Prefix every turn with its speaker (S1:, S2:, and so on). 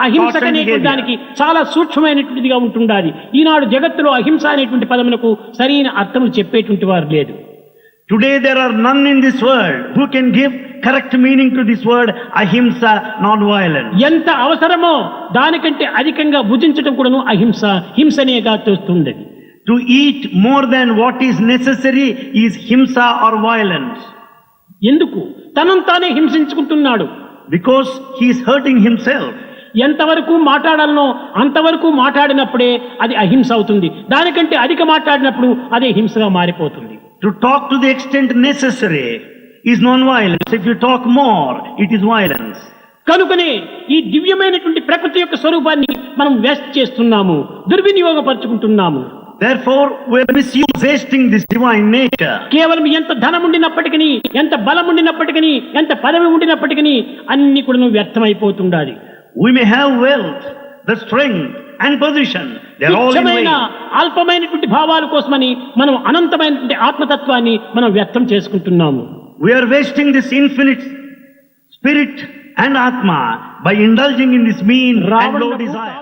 S1: అహింస
S2: thoughts and
S1: అనేటువంటి
S2: behavior.
S1: దానికి చాలా సూక్ష్మమైనటువంటిదిగా ఉంటుండాలి. ఈనాడు జగత్తులో అహింస అనేటువంటి పదమునకు సరైన అర్థం చెప్పేటువంటి వారు లేదు.
S2: Today there are none in this world who can give correct meaning to this word ahimsa, non-violence.
S1: ఎంత అవసరమో దానికంటే అధికంగా భుజించడం కూడాను అహింస, హింసనేగా తోస్తుంది.
S2: To eat more than what is necessary is himsa or violence.
S1: ఎందుకు? తనను తానే హింసించుకుంటున్నాడు.
S2: Because he is hurting himself.
S1: ఎంతవరకు మాట్లాడాలనో అంతవరకు మాట్లాడినప్పుడే అది అహింస అవుతుంది. దానికంటే అధిక మాట్లాడినప్పుడు అదే హింసగా మారిపోతుంది.
S2: To talk to the extent necessary is non-violence. If you talk more, it is violence.
S1: కనుకనే ఈ దివ్యమైనటువంటి ప్రకృతి యొక్క స్వరూపాన్ని మనం వేస్ట్ చేస్తున్నాము, దుర్వినియోగపరుచుకుంటున్నాము.
S2: Therefore, we are misusing this divine nature.
S1: కేవలం ఎంత ధనం ఉండినప్పటికీ, ఎంత బలం ఉండినప్పటికీ, ఎంత పదవి ఉండినప్పటికీ అన్ని కూడా వ్యర్థమైపోతుండాలి.
S2: We may have wealth, the strength and position. They are all in
S1: తుచ్చమైన
S2: vain.
S1: అల్పమైనటువంటి భావాల కోసమని మనం అనంతమైనటువంటి ఆత్మతత్వాన్ని మనం వ్యర్థం చేసుకుంటున్నాము.
S2: We are wasting this infinite spirit and atma by indulging in this mean and low desire.